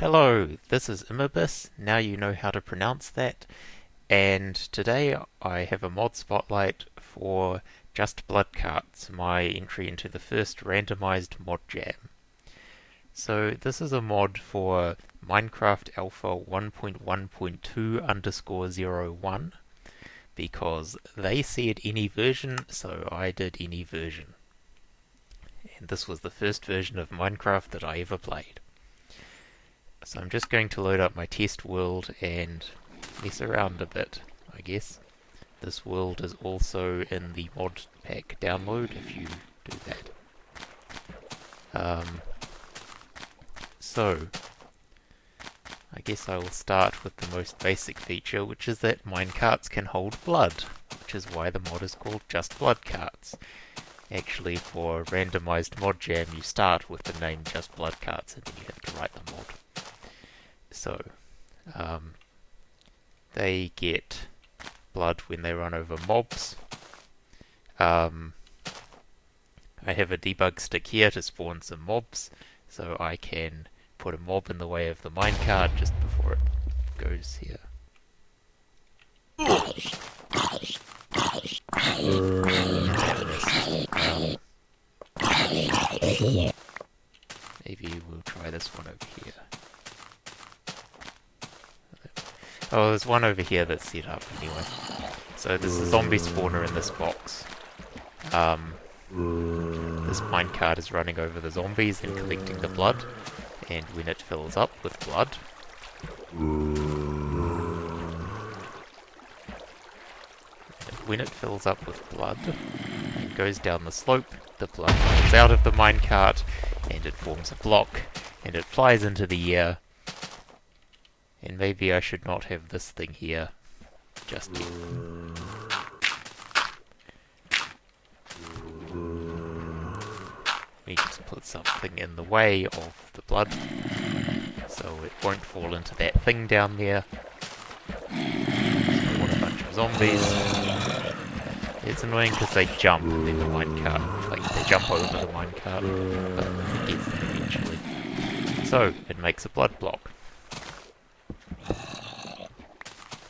Hello, this is Imabis. Now you know how to pronounce that. And today I have a mod spotlight for Just Blood Carts, my entry into the first randomized mod jam. So this is a mod for Minecraft Alpha 1.1.2 underscore 01 because they said any version, so I did any version. And this was the first version of Minecraft that I ever played. So I'm just going to load up my test world and mess around a bit, I guess. This world is also in the mod pack download if you do that. So, I guess I will start with the most basic feature, which is that minecarts can hold blood, which is why the mod is called Just Blood Carts. Actually, for randomized mod jam, you start with the name Just Blood Carts and then you have to write the mod. So, they get blood when they run over mobs. I have a debug stick here to spawn some mobs, so I can put a mob in the way of the minecart just before it goes here. Maybe we'll try this one over here. Oh, there's one over here that's set up anyway. So there's a zombie spawner in this box. This minecart is running over the zombies and collecting the blood, and when it fills up with blood, and goes down the slope, the blood falls out of the minecart, and it forms a block, and it flies into the air. And maybe I should not have this thing here just yet. We just put something in the way of the blood, so it won't fall into that thing down there. So I want a bunch of zombies. It's annoying because they jump and then the minecart, like they jump over the minecart, but it gets them eventually. So it makes a blood block.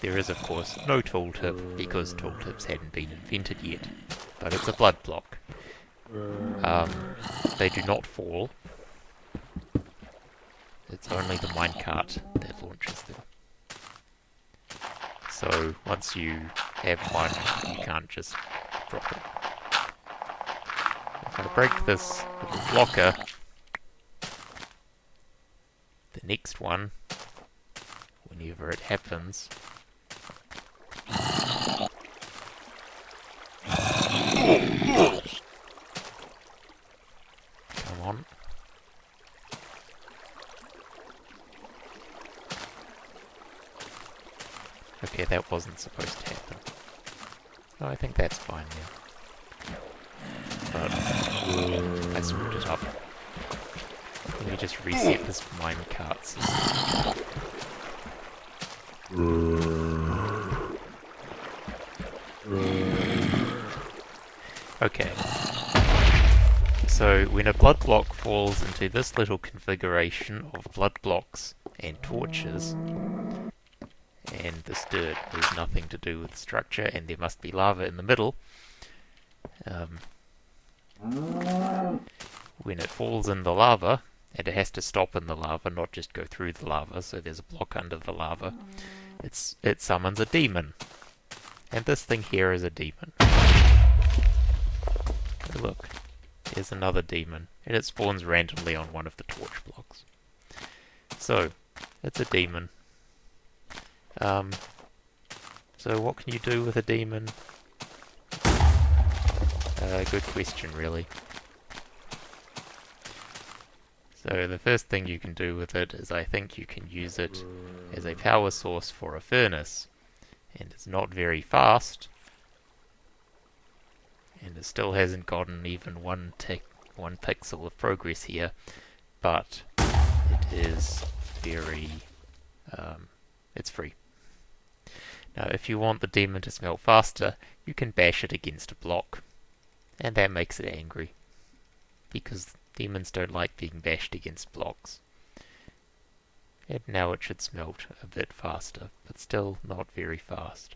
There is, of course, no tooltip because tooltips hadn't been invented yet, but it's a blood block. They do not fall. It's only the minecart that launches them. So once you have one, you can't just drop it. If I break this little blocker, the next one, whenever it happens, come on. Okay, that wasn't supposed to happen. Oh, I think that's fine now. But I screwed it up. Let me just reset this minecart system. Okay. So when a blood block falls into this little configuration of blood blocks and torches, and this dirt has nothing to do with structure, and there must be lava in the middle, when it falls in the lava, and it has to stop in the lava, not just go through the lava, so there's a block under the lava, it summons a demon. And this thing here is a demon. Oh, look, there's another demon, and it spawns randomly on one of the torch blocks. So, it's a demon. So what can you do with a demon? Good question, really. So the first thing you can do with it is I think you can use it as a power source for a furnace. And it's not very fast. And it still hasn't gotten even one pixel of progress here. But it is very... it's free. Now if you want the demon to smelt faster, you can bash it against a block. And that makes it angry. Because demons don't like being bashed against blocks. And now it should smelt a bit faster, but still not very fast.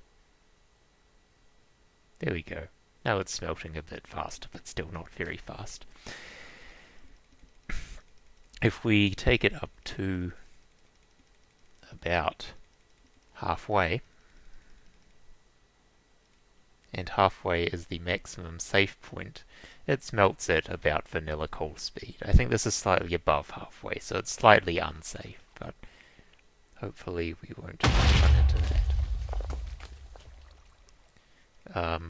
There we go. Now it's smelting a bit faster, but still not very fast. If we take it up to about halfway, and halfway is the maximum safe point, it smelts at about vanilla cold speed. I think this is slightly above halfway, so it's slightly unsafe, but hopefully we won't run into that.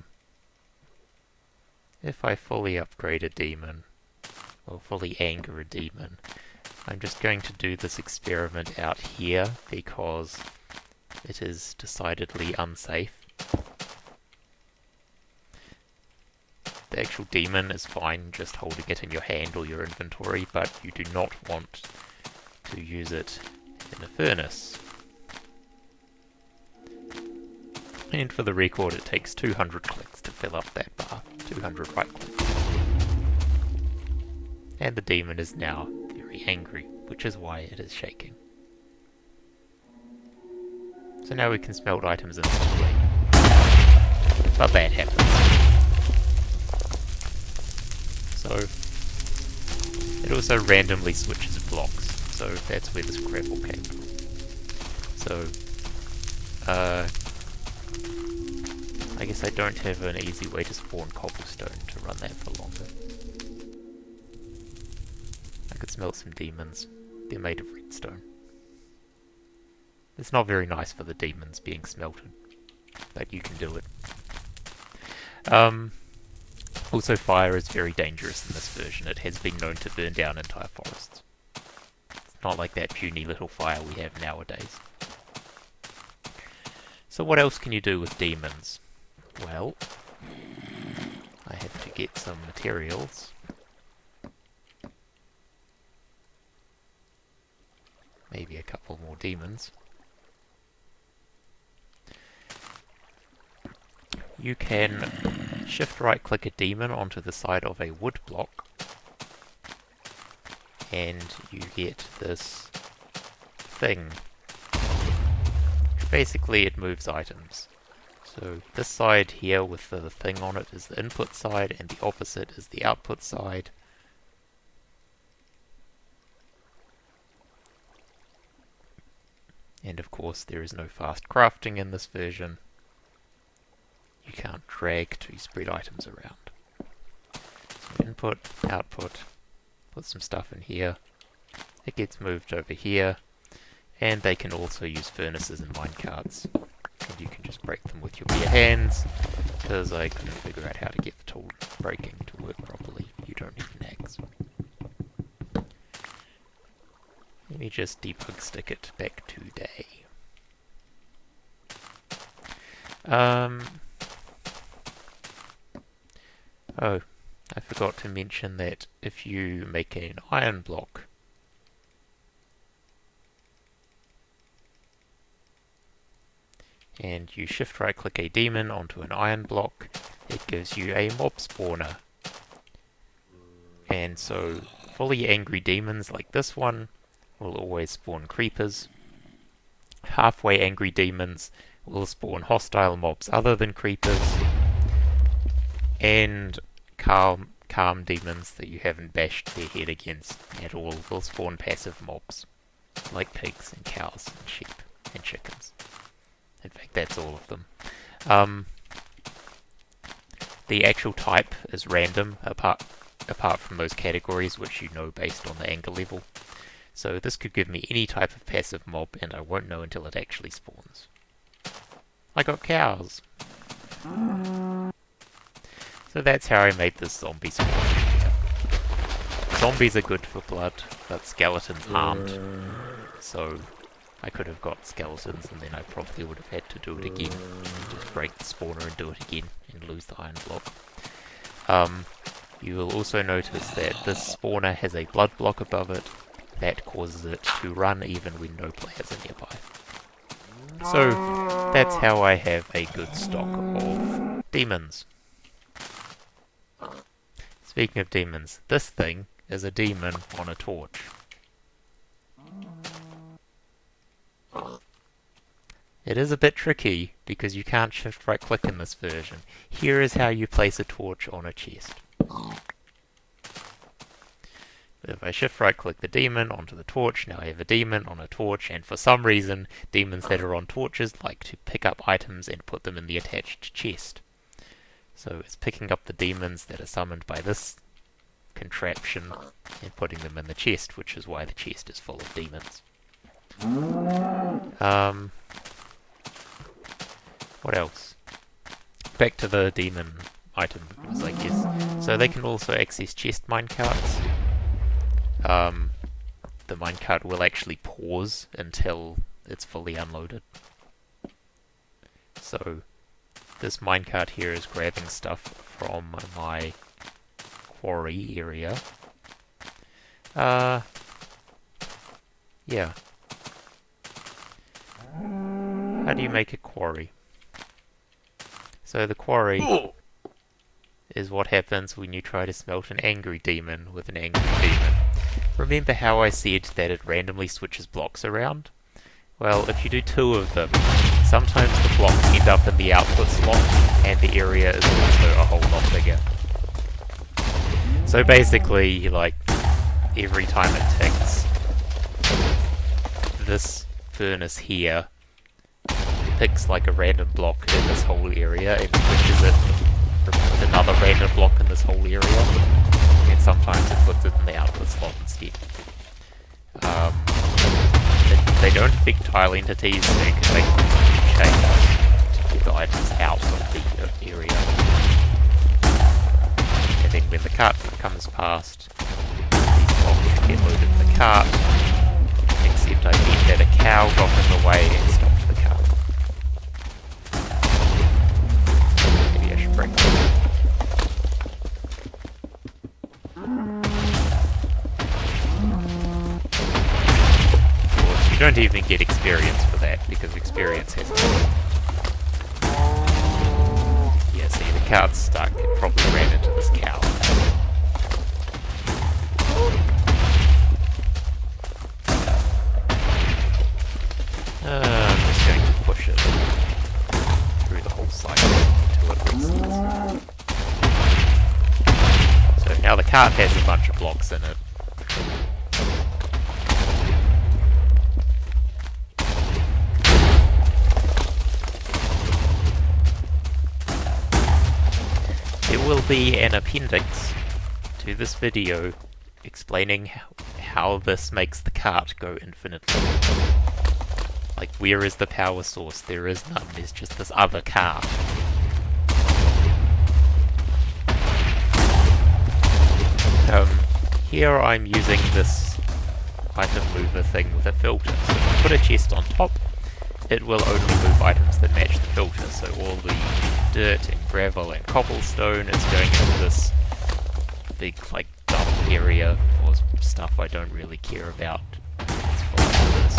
If I fully upgrade a demon, or fully anger a demon, I'm just going to do this experiment out here because it is decidedly unsafe. The actual demon is fine just holding it in your hand or your inventory, but you do not want to use it in a furnace. And for the record, it takes 200 clicks to fill up that bar. 200 right clicks. And the demon is now very angry, which is why it is shaking. So now we can smelt items instantly. But that happens. So it also randomly switches blocks, so that's where this gravel came from. So I guess I don't have an easy way to spawn cobblestone to run that for longer. I could smelt some demons. They're made of redstone. It's not very nice for the demons being smelted, but you can do it. Also, fire is very dangerous in this version. It has been known to burn down entire forests. It's not like that puny little fire we have nowadays. So what else can you do with demons? Well, I have to get some materials. Maybe a couple more demons. You can shift right click a demon onto the side of a wood block and you get this thing. Basically it moves items. So this side here with the thing on it is the input side and the opposite is the output side. And of course there is no fast crafting in this version. You can't drag to spread items around. So input, output, put some stuff in here. It gets moved over here. And they can also use furnaces and minecarts. And you can just break them with your bare hands, because I couldn't figure out how to get the tool breaking to work properly. You don't need an axe. Let me just debug stick it back to day. Oh, I forgot to mention that if you make an iron block, and you shift right click a demon onto an iron block, it gives you a mob spawner. And so fully angry demons like this one will always spawn creepers. Halfway angry demons will spawn hostile mobs other than creepers. And calm demons that you haven't bashed their head against at all will spawn passive mobs, like pigs and cows and sheep and chickens. In fact, that's all of them. The actual type is random, apart from those categories which you know based on the anger level. So this could give me any type of passive mob, and I won't know until it actually spawns. I got cows! So that's how I made this zombie spawn. Zombies are good for blood, but skeletons aren't. So I could have got skeletons and then I probably would have had to do it again. Just break the spawner and do it again and lose the iron block. You will also notice that this spawner has a blood block above it. That causes it to run even when no players are nearby. So that's how I have a good stock of demons. Speaking of demons, this thing is a demon on a torch. It is a bit tricky because you can't shift right click in this version. Here is how you place a torch on a chest. If I shift right click the demon onto the torch, now I have a demon on a torch, and for some reason demons that are on torches like to pick up items and put them in the attached chest. So it's picking up the demons that are summoned by this contraption and putting them in the chest, which is why the chest is full of demons. What else? Back to the demon item movers, I guess. So they can also access chest minecarts. The minecart will actually pause until it's fully unloaded. So this minecart here is grabbing stuff from my quarry area. Yeah. How do you make a quarry? So the quarry is what happens when you try to smelt an angry demon with an angry demon. Remember how I said that it randomly switches blocks around? Well, if you do 2 of them, sometimes the blocks end up in the output slot, and the area is also a whole lot bigger. So basically, like, every time it ticks, this furnace here picks like a random block in this whole area and switches it with another random block in this whole area, and sometimes it puts it in the output slot instead. They don't affect tile entities, so you can make them change to get the items out of the area. And then when the cart comes past, these blocks should get loaded in the cart, except I bet that a cow got in the way and stopped the cart. Maybe I should break that. You don't even get experience for that, because experience hasn't worked. Yeah, see, the cart's stuck. It probably ran into this cow. I'm just going to push it through the whole cycle until it resets. So now the cart has a bunch of blocks in it. There will be an appendix to this video explaining how this makes the cart go infinitely. Like, where is the power source? There is none, there's just this other cart. Here I'm using this item mover thing with a filter. So if you put a chest on top, it will only move items that match the filter. So all the dirt and gravel and cobblestone is going into this big, like, dump area for stuff I don't really care about. It's full of this.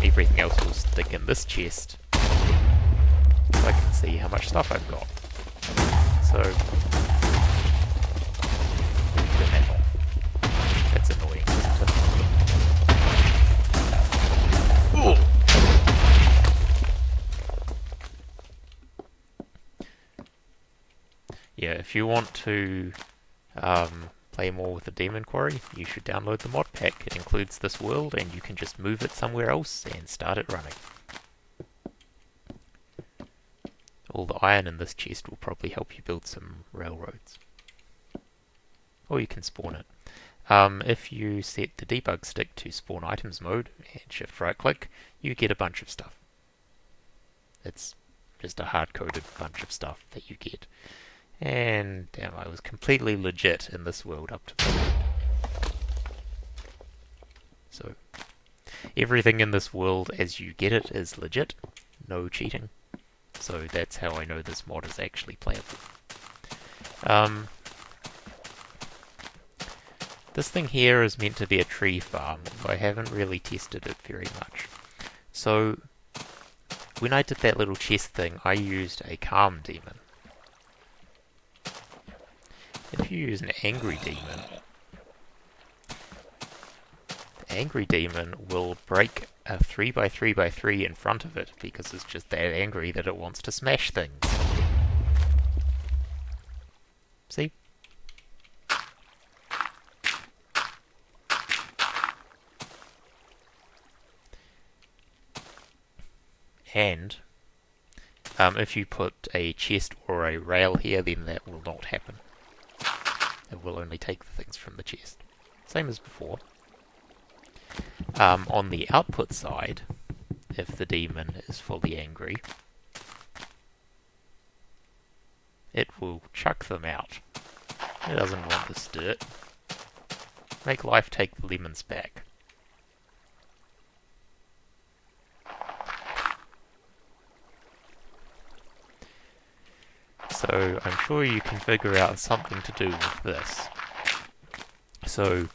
Everything else will stick in this chest, so I can see how much stuff I've got. So, turn that off. That's annoying, isn't it? Ooh. Yeah, if you want to play more with the Demon Quarry, you should download the mod pack. It includes this world, and you can just move it somewhere else and start it running. All the iron in this chest will probably help you build some railroads. Or you can spawn it. If you set the debug stick to spawn items mode and shift right click, you get a bunch of stuff. It's just a hard-coded bunch of stuff that you get. And damn, I was completely legit in this world up to this point. So, everything in this world as you get it is legit, no cheating. So that's how I know this mod is actually playable. This thing here is meant to be a tree farm, but I haven't really tested it very much. So, when I did that little chest thing, I used a calm demon. If you use an angry demon, the angry demon will break a 3x3x3 in front of it because it's just that angry that it wants to smash things. See? And if you put a chest or a rail here, then that will not happen. It will only take the things from the chest. Same as before. On the output side, if the demon is fully angry, it will chuck them out. It doesn't want this dirt. Make life take the lemons back. So I'm sure you can figure out something to do with this. So,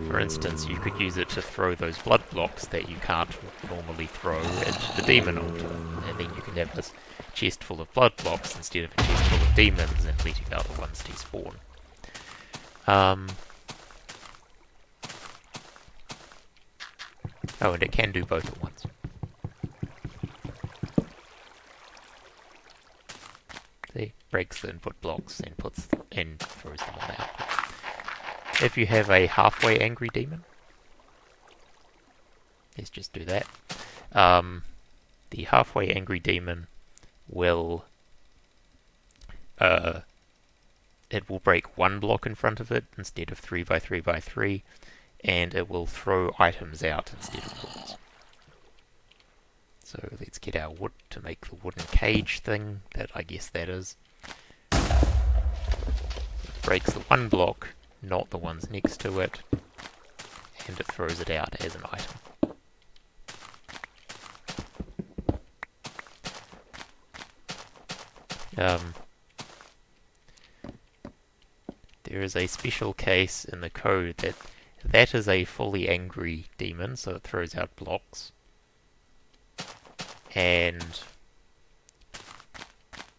for instance, you could use it to throw those blood blocks that you can't normally throw into the demon altar. And then you can have this chest full of blood blocks instead of a chest full of demons and letting the other ones despawn. Oh, and it can do both at once. See, breaks the input blocks and throws them on the output. If you have a halfway angry demon, let's just do that. The halfway angry demon will it will break one block in front of it instead of 3x3x3, and it will throw items out instead of bullets. So let's get our wood to make the wooden cage thing, that I guess that is. It breaks the one block, not the ones next to it, and it throws it out as an item. There is a special case in the code that is a fully angry demon, so it throws out blocks. And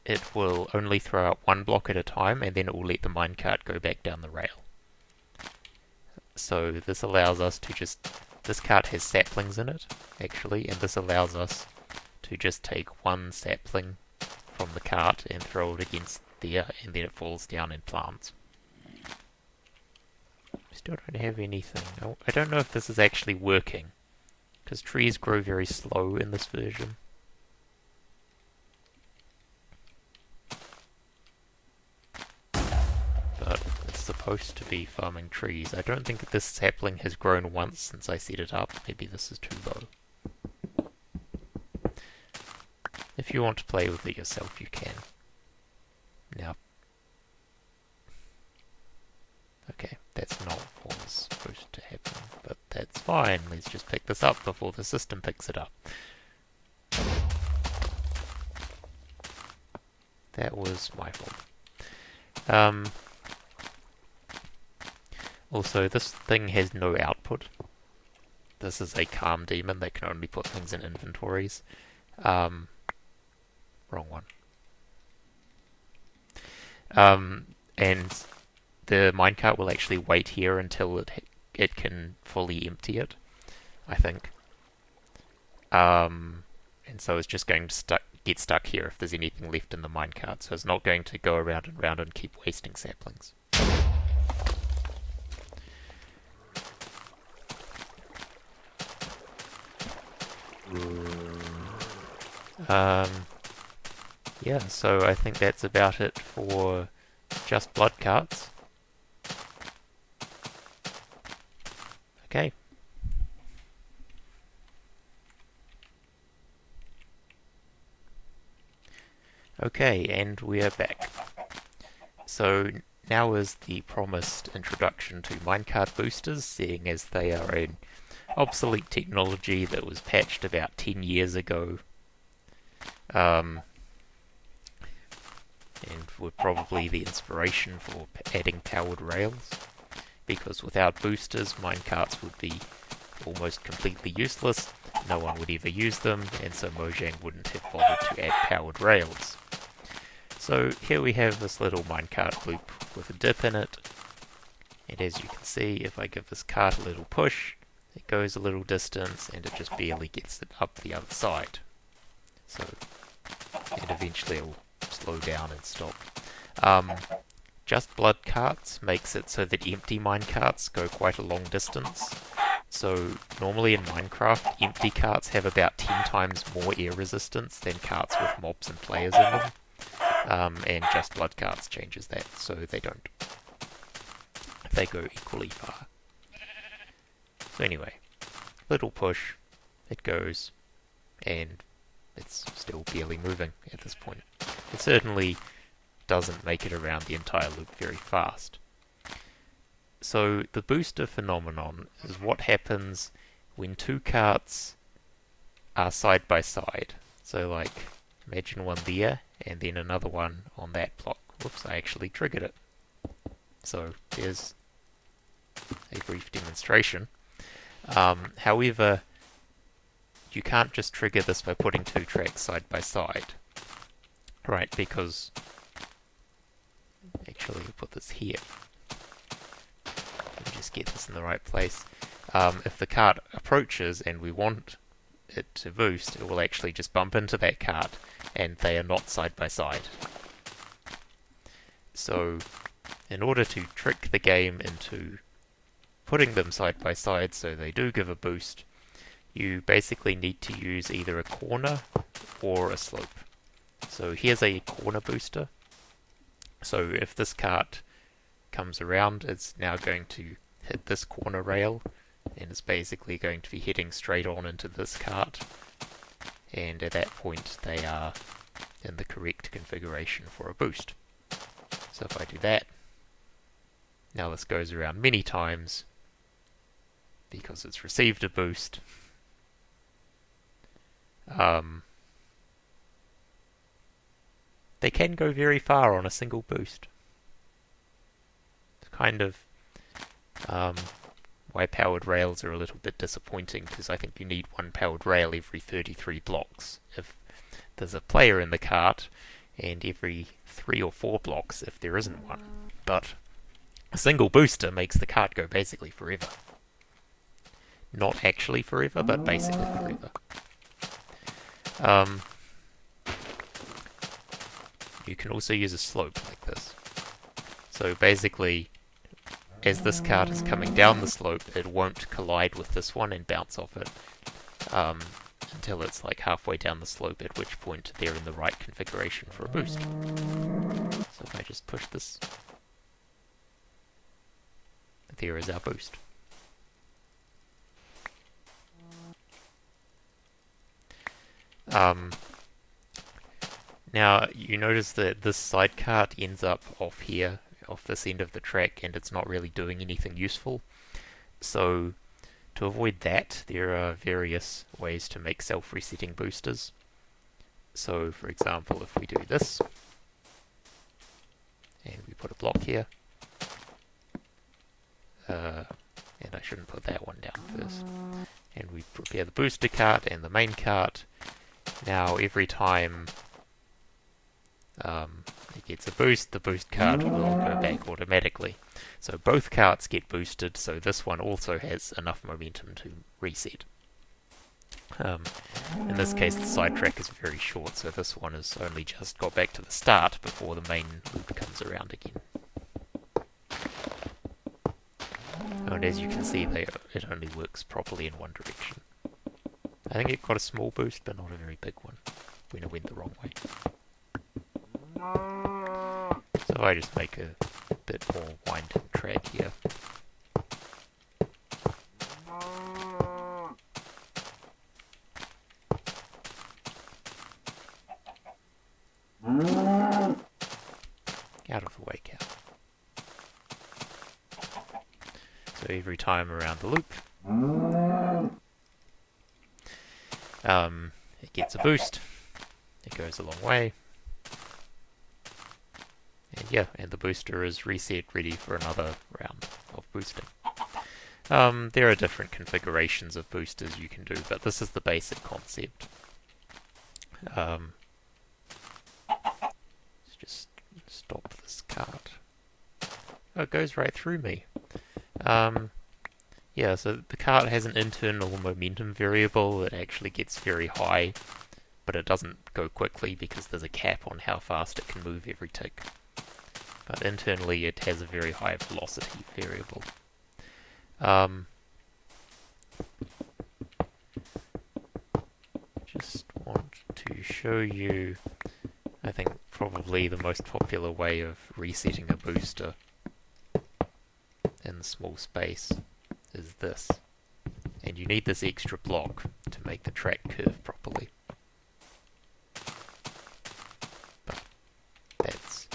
it will only throw out one block at a time, and then it will let the minecart go back down the rail. So this allows us to this cart has saplings in it, actually, and this allows us to just take one sapling from the cart and throw it against there, and then it falls down and plants. Still don't have anything. I don't know if this is actually working, because trees grow very slow in this version. But it's supposed to be farming trees. I don't think this sapling has grown once since I set it up. Maybe this is too low. If you want to play with it yourself, you can. Now, okay, that's not what was supposed to happen, but that's fine. Let's just pick this up before the system picks it up. That was my fault. Also, this thing has no output. This is a calm demon that can only put things in inventories. Wrong one. And the minecart will actually wait here until it can fully empty it, I think. And so it's just going to get stuck here if there's anything left in the minecart. So it's not going to go around and round and keep wasting saplings. Yeah, so I think that's about it for just blood carts. Okay. Okay, and we are back. So now is the promised introduction to minecart boosters, seeing as they are an obsolete technology that was patched about 10 years ago. And were probably the inspiration for adding powered rails, because without boosters, minecarts would be almost completely useless, no one would ever use them, and so Mojang wouldn't have bothered to add powered rails. So here we have this little minecart loop with a dip in it, and as you can see, if I give this cart a little push, it goes a little distance and it just barely gets it up the other side. So, and eventually it will slow down and stop. Just Blood carts makes it so that empty minecarts go quite a long distance. So normally in Minecraft, empty carts have about 10 times more air resistance than carts with mobs and players in them. And Just Blood carts changes that, so they don't. They go equally far. So anyway, little push, it goes, and it's still barely moving at this point. It certainly doesn't make it around the entire loop very fast. So the booster phenomenon is what happens when two carts are side by side. So like, imagine one there, and then another one on that block. Whoops, I actually triggered it. So there's a brief demonstration. However, you can't just trigger this by putting two tracks side by side. Right, because... Actually, I'll put this here. Let me just get this in the right place. If the cart approaches and we want it to boost, it will actually just bump into that cart, and they are not side by side. So, in order to trick the game into putting them side by side so they do give a boost, you basically need to use either a corner or a slope. So here's a corner booster. So if this cart comes around, it's now going to hit this corner rail, and it's basically going to be heading straight on into this cart, and at that point they are in the correct configuration for a boost. So if I do that, now this goes around many times because it's received a boost. They can go very far on a single boost. It's kind of why powered rails are a little bit disappointing, because I think you need one powered rail every 33 blocks if there's a player in the cart, and every 3 or 4 blocks if there isn't one. But a single booster makes the cart go basically forever. Not actually forever, but basically forever. You can also use a slope like this. So basically, as this cart is coming down the slope, it won't collide with this one and bounce off it until it's like halfway down the slope, at which point they're in the right configuration for a boost. So if I just push this, there is our boost. Now, you notice that this side cart ends up off here, off this end of the track, and it's not really doing anything useful. So, to avoid that, there are various ways to make self-resetting boosters. So, for example, if we do this, and we put a block here, and I shouldn't put that one down first, and we prepare the booster cart and the main cart. Now, every time it gets a boost, the boost cart will go back automatically. So both carts get boosted, so this one also has enough momentum to reset. In this case, the sidetrack is very short, so this one has only just got back to the start before the main loop comes around again. And as you can see, it only works properly in one direction. I think it got a small boost, but not a very big one, when it went the wrong way. So I just make a bit more winding track here. Out of the way, cow. So every time around the loop, it gets a boost. It goes a long way. And yeah, and the booster is reset, ready for another round of boosting. There are different configurations of boosters you can do, but this is the basic concept. Let's just stop this cart. Oh, it goes right through me. Yeah, so the cart has an internal momentum variable that actually gets very high, but it doesn't go quickly because there's a cap on how fast it can move every tick. But internally it has a very high velocity variable. Just want to show you, I think probably the most popular way of resetting a booster in small space is this. And you need this extra block to make the track curve properly. But that's,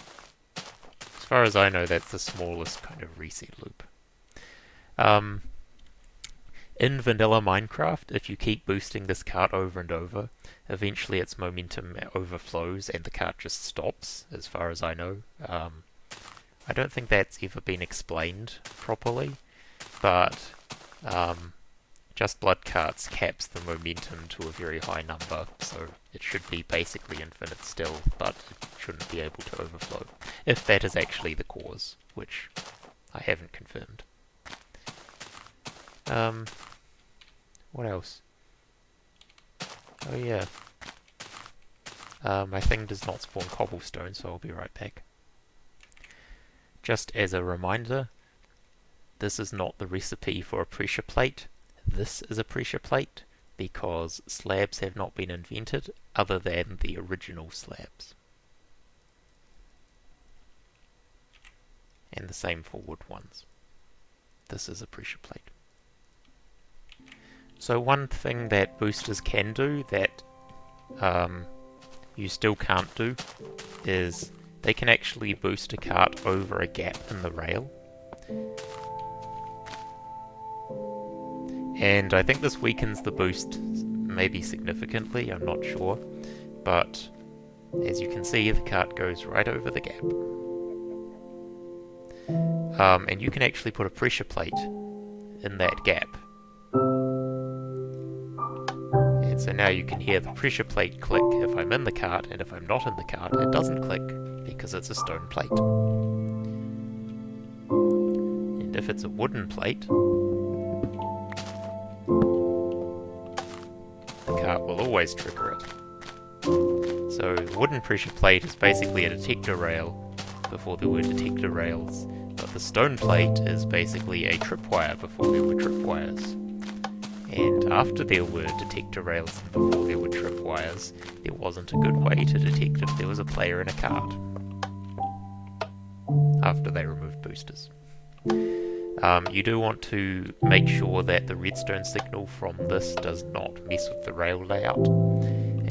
as far as I know, that's the smallest kind of reset loop. In vanilla Minecraft, if you keep boosting this cart over and over, eventually its momentum overflows and the cart just stops, as far as I know. I don't think that's ever been explained properly, but Just Blood Carts caps the momentum to a very high number, so it should be basically infinite still, but it shouldn't be able to overflow, if that is actually the cause, which I haven't confirmed. What else? Oh yeah. My thing does not spawn cobblestone, so I'll be right back. Just as a reminder, this is not the recipe for a pressure plate. This is a pressure plate, because slabs have not been invented other than the original slabs. And the same for wood ones. This is a pressure plate. So one thing that boosters can do that you still can't do is they can actually boost a cart over a gap in the rail. And I think this weakens the boost maybe significantly, I'm not sure. But as you can see, the cart goes right over the gap. And you can actually put a pressure plate in that gap. And so now you can hear the pressure plate click if I'm in the cart, and if I'm not in the cart, it doesn't click because it's a stone plate. And if it's a wooden plate, the cart will always trigger it. So the wooden pressure plate is basically a detector rail before there were detector rails, but the stone plate is basically a tripwire before there were tripwires. And after there were detector rails and before there were tripwires, there wasn't a good way to detect if there was a player in a cart. After they removed boosters. You do want to make sure that the redstone signal from this does not mess with the rail layout,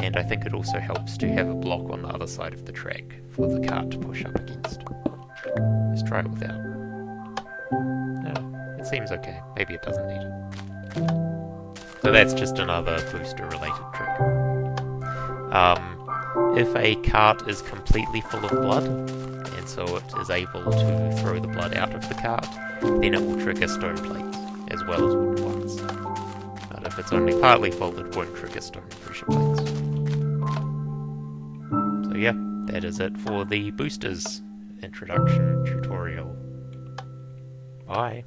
and I think it also helps to have a block on the other side of the track for the cart to push up against. Let's try it without. No, it seems okay. Maybe it doesn't need it. So that's just another booster related trick. If a cart is completely full of blood, and so it is able to throw the blood out of the cart, then it will trigger stone plates, as well as wooden ones. But if it's only partly full, it won't trigger stone pressure plates. So yeah, that is it for the boosters introduction tutorial. Bye.